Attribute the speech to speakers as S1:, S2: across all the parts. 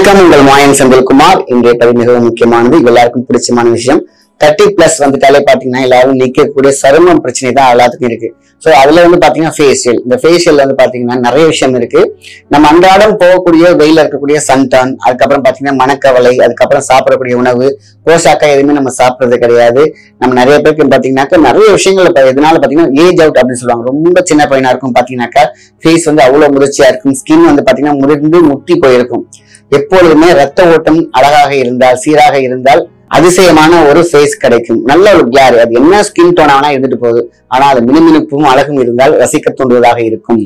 S1: வணக்கம், உங்கள் மாயன் செந்தில்குமார். இன்றைய பதிவு மிகவும் முக்கியமானது, எல்லாருக்கும் பிடிச்சமான விஷயம். 30+ வந்துட்டாலே பாத்தீங்கன்னா எல்லாரும் நிக்கக்கூடிய சருமம் பிரச்சனை தான் எல்லாத்துக்கும் இருக்கு. சோ அதுல பாத்தீங்கன்னா ஃபேஷியல். இந்த ஃபேஷியல் பாத்தீங்கன்னா நிறைய விஷயம் இருக்கு. நம்ம அன்றாடம் போகக்கூடிய வெயில இருக்கக்கூடிய சன்டான், அதுக்கப்புறம் பாத்தீங்கன்னா மனக்கவலை, அதுக்கப்புறம் சாப்பிடக்கூடிய உணவு, போஷாக்கா எதுவுமே நம்ம சாப்பிடுறது கிடையாது. நம்ம நிறைய பேருக்கு பாத்தீங்கன்னாக்கா நிறைய விஷயங்கள் இதனால பாத்தீங்கன்னா ஏஜ் அவுட் அப்படின்னு சொல்லுவாங்க. ரொம்ப சின்ன பையனா இருக்கும் பாத்தீங்கன்னாக்கா ஃபேஸ் அவ்வளவு முதிர்ச்சியா இருக்கும். ஸ்கின் பாத்தீங்கன்னா முறிந்து முத்தி போயிருக்கும். எப்பொழுதுமே ரத்த ஓட்டம் அழகாக இருந்தால், சீராக இருந்தால் அதிசயமான ஒரு ஃபேஸ் கிடைக்கும். நல்ல ஒரு கிளாரி. அது என்ன ஸ்கின் டோன் ஆனா இருந்துட்டு போகுது, ஆனா அது மினுமினுப்பும் அழகும் இருந்தால் ரசிக்க தூண்டுவதாக இருக்கும்.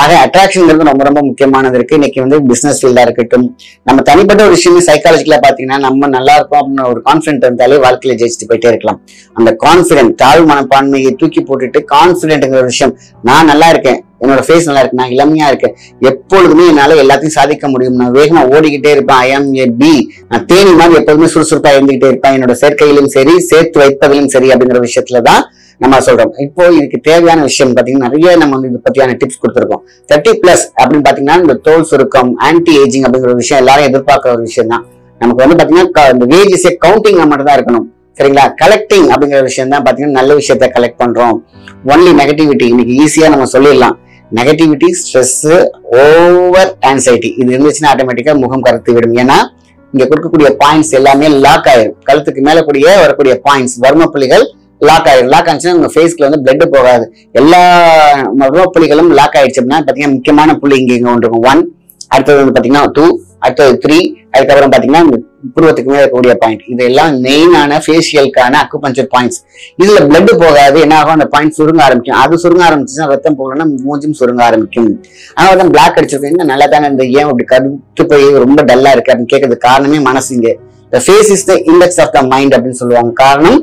S1: ஆக அட்ராக்ஷன் ரொம்ப ரொம்ப முக்கியமானது இருக்கு. இன்னைக்கு பிசினஸ் ஃபீல்டா இருக்கட்டும், நம்ம தனிப்பட்ட ஒரு விஷயம் சைக்காலஜிக்கலா பாத்தீங்கன்னா நம்ம நல்லா இருக்கும் அப்படின்னு ஒரு கான்பிடென்ட் இருந்தாலே வாழ்க்கையில ஜெயிச்சுட்டு போயிட்டே இருக்கலாம். அந்த கான்பிடென்ட், தாழ்வு மனப்பான்மையை தூக்கி போட்டுட்டு கான்பிடென்ட்ங்கிற விஷயம், நான் நல்லா இருக்கேன், என்னோட ஃபேஸ் நல்லா இருக்கு, நான் இளமையா இருக்கேன், எப்பொழுதுமே என்னால எல்லாத்தையும் சாதிக்க முடியும், நான் வேகமா ஓடிக்கிட்டே இருப்பேன், ஐ ஆம் ஏ பி, நான் தேனி மாதிரி எப்போதுமே சுறுசுறுப்பா இருந்துகிட்டே இருப்பேன், என்னோட சேர்க்கையிலும் சரி சேர்த்து வைப்பதிலும் சரி அப்படிங்கிற விஷயத்துலதான் நம்ம சொல்றோம். இப்போ இதுக்கு தேவையான விஷயம் பாத்தீங்கன்னா நிறைய நம்ம இது பத்தியான டிப்ஸ் கொடுத்துருக்கோம். 30+ அப்படின்னு பாத்தீங்கன்னா இந்த தோல் சுருக்கம், ஆன்டி ஏஜிங் அப்படிங்கிற ஒரு விஷயம் எல்லாரும் எதிர்பார்க்கிற ஒரு விஷயம் தான். நமக்கு பாத்தீங்கன்னா இந்த வேஜ் கவுண்டிங் மட்டும் தான் இருக்கணும், சரிங்களா? கலெக்டிங் அப்படிங்கிற விஷயம் தான் பாத்தீங்கன்னா நல்ல விஷயத்த கலெக்ட் பண்றோம். ஒன்லி நெகட்டிவிட்டி இன்னைக்கு ஈஸியா நம்ம சொல்லிடலாம். நெகட்டிவிட்டி, ஸ்ட்ரெஸ், ஓவர் ஆன்சைட்டி இது இருந்துச்சுன்னா ஆட்டோமேட்டிக்கா முகம் கருத்து விடும். ஏன்னா இங்க கொடுக்கக்கூடிய பாயிண்ட்ஸ் எல்லாமே லாக் ஆயிரும். கழுத்துக்கு மேல வரக்கூடிய பாயிண்ட்ஸ், வர்ம புள்ளிகள் லாக் ஆயிரும். லாக் ஆச்சுன்னா உங்க ஃபேஸ்ல பிளட் போகாது. எல்லா வர்ம புள்ளிகளும் லாக் ஆயிடுச்சு அப்படின்னா பாத்தீங்கன்னா முக்கியமான புள்ளி இங்க ஒன்று இருக்கும் 1, அடுத்தது பாத்தீங்கன்னா 2, அடுத்தது 3, அதுக்கப்புறம் பாத்தீங்கன்னா புருவத்துக்கு மேல இருக்கக்கூடிய பாயிண்ட். இதெல்லாம் மெயினான ஃபேஷியலுக்கான அக்குபஞ்சர் பாயிண்ட்ஸ். இதுல பிளட் போகாது, என்ன ஆகும், அந்த பாயிண்ட் சுருங்க ஆரம்பிக்கும். அது சுருங்க ஆரம்பிச்சுன்னா ரத்தம் போகலன்னா மூஞ்சும் சுருங்க ஆரம்பிக்கும். அதனால பிளாக் அடிச்சிருக்கீங்க, நல்லா தானே இந்த ஏன் அப்படி கருத்து போய் ரொம்ப டல்லா இருக்கு அப்படின்னு கேட்கறது காரணமே மனசு. இங்க the face is the index of the mind அப்படின்னு சொல்லுவாங்க. காரணம்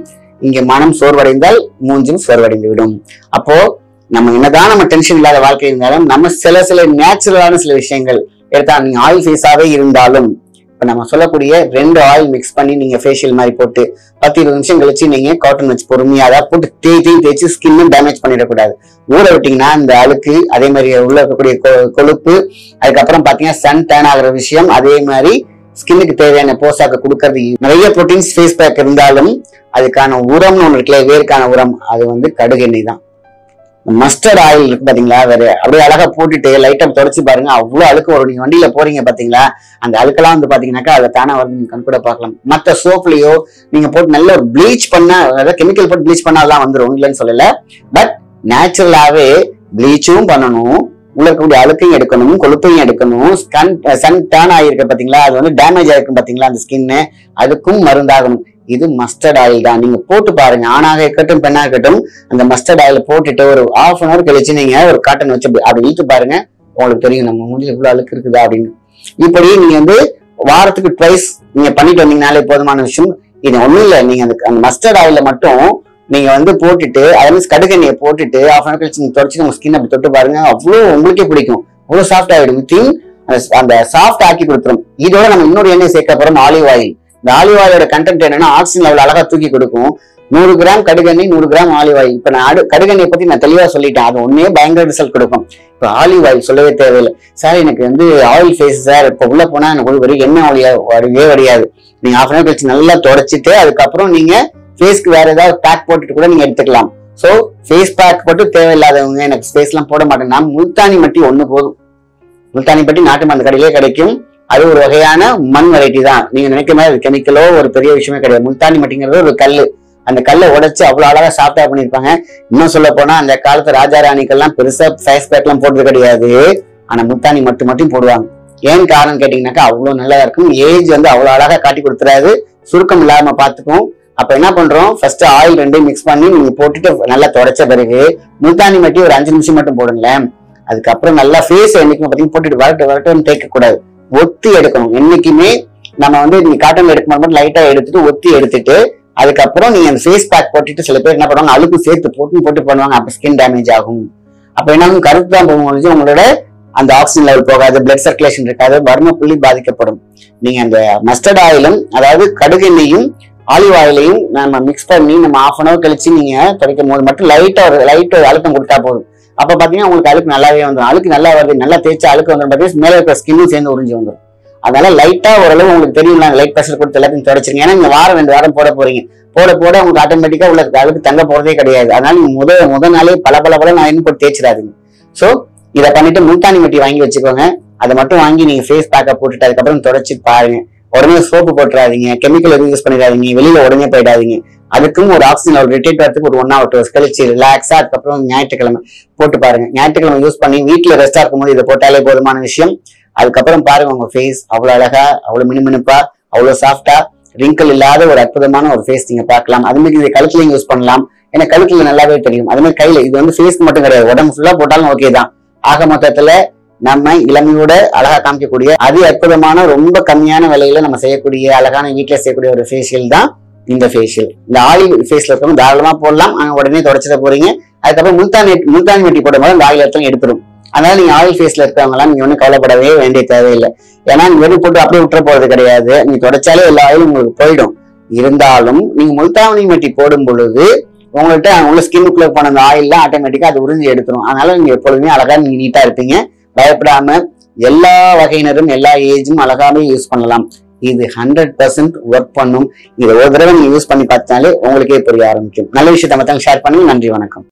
S1: இங்க மனம் சோர்வடைந்தால் மூஞ்சும் சோர்வடைந்து விடும். அப்போ நம்ம என்னதான் நம்ம டென்ஷன் இல்லாத வாழ்க்கை இருந்தாலும் நம்ம சில நேச்சுரலான சில விஷயங்கள் எடுத்தா, நீங்க ஆயில் ஃபேஸாவே இருந்தாலும் இப்ப நம்ம சொல்லக்கூடிய 2 ஆயில் மிக்ஸ் பண்ணி நீங்க ஃபேஷியல் மாதிரி போட்டு 10-20 நிமிஷம் கழிச்சு நீங்க காட்டன் வச்சு பொறுமையா அதை போட்டு தேய்ச்சி ஸ்கின்னும் டேமேஜ் பண்ணிடக்கூடாது. ஊற விட்டீங்கன்னா இந்த அழுக்கு, அதே மாதிரி உள்ள இருக்கக்கூடிய கொழுப்பு, அதுக்கப்புறம் பாத்தீங்கன்னா சன் டேன் ஆகிற விஷயம், அதே மாதிரி ஸ்கின்னுக்கு தேவையான போஷாக்கு கொடுக்கறது. நிறைய ப்ரோட்டீன்ஸ் ஃபேஸ் பேக் இருந்தாலும் அதுக்கான உரம்னு ஒண்ணு இருக்குல்ல, வேர்க்கான உரம், அது கடுகு எண்ணெய் தான். மஸ்டர்ட் ஆயில் இருக்கு பாத்தீங்களா, வேற அப்படியே அழகா போட்டுட்டு லைட்டா தொடச்சு பாருங்க, அவ்வளவு அழுக்கு வரும். நீங்க வண்டியில போறீங்க பாத்தீங்களா, அந்த அழுக்கெல்லாம் பாத்தீங்கன்னாக்கா அதை தானே வருது, நீங்க கண் கூட பார்க்கலாம். மற்ற சோப்லயோ நீங்க போட்டு நல்ல ஒரு ப்ளீச் பண்ண, அதாவது கெமிக்கல் போட்டு ப்ளீச் பண்ணா அதெல்லாம் வந்துடும், இல்லைன்னு சொல்லல. பட் நேச்சுரலாவே ப்ளீச்சும் பண்ணணும், உள்ள இருக்கக்கூடிய அழுக்கையும் எடுக்கணும், கொழுப்பையும் எடுக்கணும். சன் டேன் ஆகிருக்க பாத்தீங்களா, அது டேமேஜ் ஆயிருக்கும் பாத்தீங்களா அந்த ஸ்கின்னு, அதுக்கும் மருந்தாகணும். இது மஸ்டர்ட் ஆயில் தான். நீங்க போட்டு பாருங்க, ஆணாக இருக்கட்டும் பெண்ணாக இருக்கட்டும், அந்த மஸ்டர்ட் ஆயில் போட்டுட்டு ஒரு 1/2 hour கழிச்சு நீங்க ஒரு காட்டன் வச்சு அப்படி இழுத்து பாருங்க, உங்களுக்கு தெரியும் நம்ம மூஞ்சில இவ்வளவு அழுக்கு இருக்குதா அப்படின்னு. இப்படி நீங்க வாரத்துக்கு 2 நீங்க பண்ணிட்டு வந்தீங்கனாலே போதுமான விஷயம். இது ஒண்ணும் இல்லை, நீங்க அந்த மஸ்டர்ட் ஆயில மட்டும் நீங்க போட்டுட்டு அதே கடுகு எண்ணெயை போட்டுட்டு 1/2 hour கழிச்சு நீங்க தொடச்சு உங்க ஸ்கின் அப்படி தொட்டு பாருங்க, அவ்வளவு உங்களுக்கே பிடிக்கும், அவ்வளவு சாஃப்ட் ஆயிடும். வித்தின் அந்த சாஃப்ட் ஆக்கி கொடுத்துரும். இதோட நம்ம இன்னொரு எண்ணெய் சேர்க்க போறோம், ஆலிவ் ஆயில். இந்த ஆலிவ் ஆயிலோட கண்டென்ட் என்னன்னா ஆக்சிஜன் லெவல் அழகா தூக்கி கொடுக்கும். 100 கிராம் கடுகெண்ணெய், 100 கிராம் ஆலிவ் ஆயில். இப்ப நான் கடுகெண்ணெய் பத்தி நான் தெளிவா சொல்லிட்டேன், அது ஒன்னே பயங்கர ரிசல்ட் கொடுக்கும். இப்ப ஆலிவ் ஆயில் சொல்லவே தேவையில்லை. சார் எனக்கு ஆயில் ஃபேஸ் சார், இப்ப உள்ள போனா எனக்கு ஒரு எண்ணெய் வடிவே வடியாது. நீங்க 1/2 hour கழிச்சு நல்லா தொடச்சிட்டு அதுக்கப்புறம் நீங்க ஃபேஸ்க்கு வேற ஏதாவது பேக் போட்டுட்டு கூட நீங்க எடுத்துக்கலாம். சோ ஃபேஸ் பேக் போட்டு தேவையில்லாதவங்க, எனக்கு ஃபேஸ் எல்லாம் போட மாட்டேன்னா முல்தானி மட்டி ஒண்ணு போதும். முல்தானி மட்டி நாட்டு மருந்து கடையிலே கிடைக்கும். அது ஒரு வகையான மண் வெரைட்டி தான். நீங்க நினைக்கிற மாதிரி அது கெமிக்கலோ ஒரு பெரிய விஷயமே கிடையாது. முல்தானி மட்டிங்கிறது ஒரு கல்லு. அந்த கல்லை உடைச்சு அவ்வளவு அழகா சாஃப்டா பண்ணிருப்பாங்க. இன்னும் சொல்ல போனா அந்த காலத்து ராஜா ராணிக்கெல்லாம் பெருசா ஃபேஸ் பேக் எல்லாம் போட்டது கிடையாது. ஆனா முல்தானி மட்டும் போடுவாங்க. ஏன் காரணம் கேட்டீங்கன்னாக்கா அவ்வளவு நல்லா இருக்கும். ஏஜ் அவ்வளவு அழகா காட்டி கொடுத்துறாது, சுருக்கம் இல்லாம பாத்துக்கும். அப்ப என்ன பண்றோம், ஃபர்ஸ்ட் ஆயில் 2 மிக்ஸ் பண்ணி நீங்க போட்டுட்டு நல்லா தொடச்ச பிறகு முல்தானி மட்டி ஒரு 5 நிமிஷம் மட்டும் போடுங்களேன். அதுக்கப்புறம் நல்லா ஃபேஸ் என்னைக்குமே பாத்தீங்கன்னா போட்டுட்டு வரட்டும் தேய்க்க கூடாது, ஒத்தி எடுக்கணும். என்னைக்குமே நம்ம நீங்க காட்டன் எடுக்கும் போது லைட்டா எடுத்துட்டு ஒத்தி எடுத்துட்டு அதுக்கப்புறம் நீங்க அந்த ஃபேஸ் பேக் போட்டுட்டு, சில பேர் என்ன பண்ணுவாங்க அழுக்கு சேர்த்து போட்டு பண்ணுவாங்க, அப்ப ஸ்கின் டேமேஜ் ஆகும். அப்ப என்ன கருத்து தான் போகும்போது உங்களோட அந்த ஆக்சிஜன் லெவல் போகாது, பிளட் சர்க்குலேஷன் இருக்காது, வர்ம புள்ளி பாதிக்கப்படும். நீங்க அந்த மஸ்டர்ட் ஆயிலும் அதாவது கடுகு எண்ணெயும் ஆலிவ் ஆயிலையும் நம்ம மிக்ஸ் பண்ணி நம்ம 1/2 hour கழிச்சு நீங்க துடைக்கும் போது மட்டும் லைட்டா அழுத்தம் கொடுத்தா போதும். அப்ப பாத்தீங்கன்னா உங்களுக்கு அழுக்கு நல்லாவே வந்துடும். அழுக்கு நல்லா வருது, நல்லா தேய்ச்சி அழுக்கு வந்துடும், பாத்தீங்கன்னா மேல இருக்கிற ஸ்கின்னும் சேர்ந்து உறிஞ்சி வந்துடும். அதனால லைட்டா ஓரளவு உங்களுக்கு தெரியும் லைட் ப்ரெஷர் கொடுத்து எல்லாத்தையும் தொடச்சிருங்க. ஏன்னா நீங்க வாரம் 2 வாரம் போட போறீங்க. போட போட உங்களுக்கு ஆட்டோமேட்டிக்கா உள்ள அழுக்கு தங்க போறதே கிடையாது. அதனால நீங்க முத நாளே பல நான் போட்டு தேய்ச்சிடாதீங்க. சோ இதை பண்ணிட்டு முல்தானி மெட்டி வாங்கி வச்சுக்கோங்க. அதை மட்டும் வாங்கி நீங்க ஃபேஸ் பேக்கை போட்டுட்டு அதுக்கப்புறம் தொடச்சு பாருங்க. உடனே சோப்பு போட்டுறாதீங்க, கெமிக்கல் எதுவும் யூஸ் பண்ணிடாதீங்க, வெளியில உடனே போயிடாதீங்க. அதுக்கும் ஒரு ஆக்சிஜன் ஒரு ரிட்ரீட் வரதுக்கு ஒரு 1 hour 2 hours கழிச்சு ரிலாக்ஸா அதுக்கப்புறம் ஞாயிற்றுக்கிழமை போட்டு பாருங்க. ஞாயிற்றுக்கிழமை யூஸ் பண்ணி வீட்டுல ரெஸ்டா இருக்கும்போது இதை போட்டாலே போதுமான விஷயம். அதுக்கப்புறம் பாருங்க உங்க ஃபேஸ் அவ்வளவு அழகா, அவ்வளவு மினுமினுப்பா, அவ்வளவு சாஃப்டா, ரிங்கிள் இல்லாத ஒரு அற்புதமான ஒரு ஃபேஸ் நீங்க பார்க்கலாம். அது மாதிரி இதை கழுத்துலயும் யூஸ் பண்ணலாம். ஏன்னா கழுத்துல நல்லாவே தெரியும். அது மாதிரி கையில இது வந்து ஃபேஸ்க்கு மட்டும் கிடையாது, உடம்பு ஃபுல்லா போட்டாலும் ஓகே தான். ஆக மொத்தத்துல நம்ம இளமையோட அழகா காமிக்கக்கூடிய அதி அற்புதமான ரொம்ப கம்மியான விலையில நம்ம செய்யக்கூடிய அழகான வீட்டுல செய்யக்கூடிய ஒரு ஃபேஷியல் தான் இந்த ஃபேஷியல். இந்த ஆயில் ஃபேஸ்ல இருக்கவங்க தாராளமா போடலாம். உடனே தொடச்சிட போறீங்க. அதுக்கப்புறம் முல்தானி மெட்டி போடும்போது அந்த ஆயில் எத்தனை எடுத்துரும். அதனால நீங்க ஆயில் ஃபேஸ்ல இருக்கவங்க எல்லாம் நீங்க ஒன்னும் கவலைப்படவே வேண்டிய தேவையில்லை. ஏன்னா நீங்க வெறும் போட்டு அப்படியே விட்டுற போறது கிடையாது. நீங்க தொடச்சாலே எல்லா ஆயிலும் உங்களுக்கு போயிடும். இருந்தாலும் நீங்க முல்தானி மெட்டி போடும் பொழுது உங்கள்கிட்ட உள்ள ஸ்கின்னுக்குள்ள போன அந்த ஆயில்லாம் ஆட்டோமேட்டிக்கா அது உறிஞ்சி எடுத்துரும். அதனால நீங்க எப்பொழுதுமே அழகா நீங்க நீட்டா இருப்பீங்க. பயப்படாம எல்லா வகையினரும் எல்லா ஏஜும் அழகாவே யூஸ் பண்ணலாம். இது 100% ஒர்க் பண்ணும். இதை ஒரு தடவை நீங்க யூஸ் பண்ணி பார்த்தாலே உங்களுக்கே புரிய ஆரம்பிக்கும். நல்ல விஷயத்தை மத்தவங்க ஷேர் பண்ணுங்க. நன்றி, வணக்கம்.